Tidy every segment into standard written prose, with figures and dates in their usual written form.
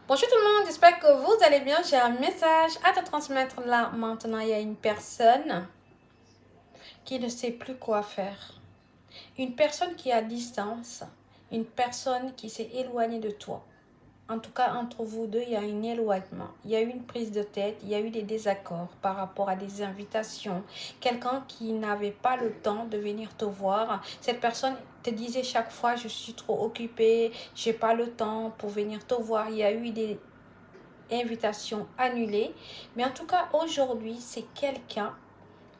Bonjour tout le monde, j'espère que vous allez bien. J'ai un message à te transmettre là maintenant. Il y a une personne qui ne sait plus quoi faire. Une personne qui est à distance, une personne qui s'est éloignée de toi. En tout cas, entre vous deux, il y a un éloignement. Il y a eu une prise de tête, il y a eu des désaccords par rapport à des invitations. Quelqu'un qui n'avait pas le temps de venir te voir. Cette personne te disait chaque fois, je suis trop occupée, j'ai pas le temps pour venir te voir. Il y a eu des invitations annulées. Mais en tout cas, aujourd'hui, c'est quelqu'un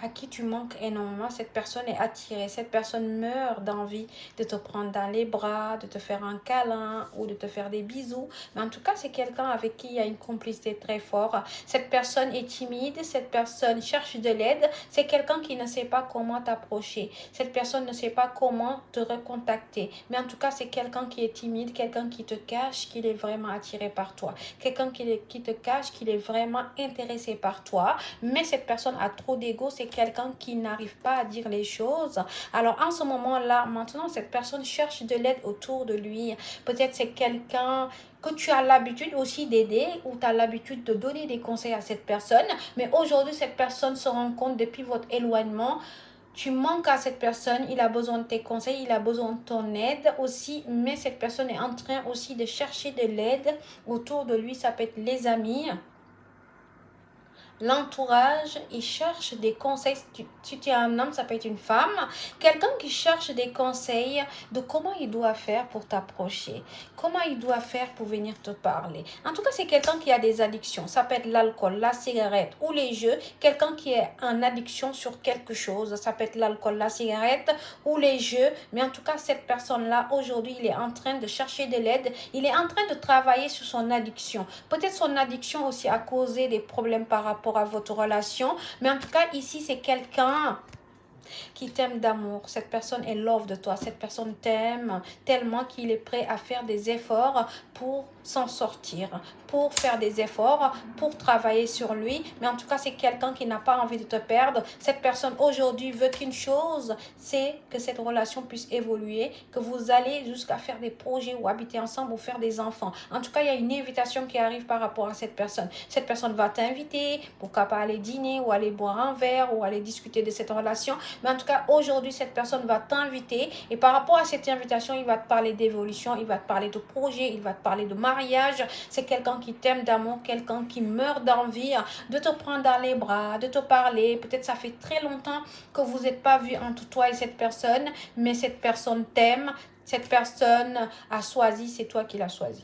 à qui tu manques énormément. Cette personne est attirée, cette personne meurt d'envie de te prendre dans les bras, de te faire un câlin ou de te faire des bisous. Mais en tout cas, c'est quelqu'un avec qui il y a une complicité très forte. Cette personne est timide, cette personne cherche de l'aide. C'est quelqu'un qui ne sait pas comment t'approcher. Cette personne ne sait pas comment te recontacter. Mais en tout cas, c'est quelqu'un qui est timide, quelqu'un qui te cache qu'il est vraiment attiré par toi. Quelqu'un qui te cache qu'il est vraiment intéressé par toi. Mais cette personne a trop d'ego, c'est quelqu'un qui n'arrive pas à dire les choses. Alors en ce moment-là, maintenant, cette personne cherche de l'aide autour de lui. Peut-être c'est quelqu'un que tu as l'habitude aussi d'aider ou tu as l'habitude de donner des conseils à cette personne. Mais aujourd'hui, cette personne se rend compte depuis votre éloignement. Tu manques à cette personne, il a besoin de tes conseils, il a besoin de ton aide aussi, mais cette personne est en train aussi de chercher de l'aide autour de lui. Ça peut être les amis, l'entourage. Il cherche des conseils. Si tu es un homme, ça peut être une femme. Quelqu'un qui cherche des conseils de comment il doit faire pour t'approcher. Comment il doit faire pour venir te parler. En tout cas, c'est quelqu'un qui a des addictions. Ça peut être l'alcool, la cigarette ou les jeux. Quelqu'un qui est en addiction sur quelque chose. Ça peut être l'alcool, la cigarette ou les jeux. Mais en tout cas, cette personne-là, aujourd'hui, il est en train de chercher de l'aide. Il est en train de travailler sur son addiction. Peut-être son addiction aussi a causé des problèmes par rapport à votre relation. Mais en tout cas, ici, c'est quelqu'un qui t'aime d'amour. Cette personne est love de toi. Cette personne t'aime tellement qu'il est prêt à faire des efforts pour s'en sortir, pour faire des efforts, pour travailler sur lui. Mais en tout cas, c'est quelqu'un qui n'a pas envie de te perdre. Cette personne aujourd'hui veut qu'une chose, c'est que cette relation puisse évoluer, que vous allez jusqu'à faire des projets ou habiter ensemble ou faire des enfants. En tout cas, il y a une invitation qui arrive par rapport à cette personne. Cette personne va t'inviter, pourquoi pas aller dîner ou aller boire un verre ou aller discuter de cette relation. Mais en tout cas, aujourd'hui, cette personne va t'inviter et par rapport à cette invitation, il va te parler d'évolution, il va te parler de projet, il va te parler de mariage. C'est quelqu'un qui t'aime d'amour, quelqu'un qui meurt d'envie de te prendre dans les bras, de te parler. Peut-être ça fait très longtemps que vous n'êtes pas vu entre toi et cette personne, mais cette personne t'aime, cette personne a choisi, c'est toi qui l'as choisi.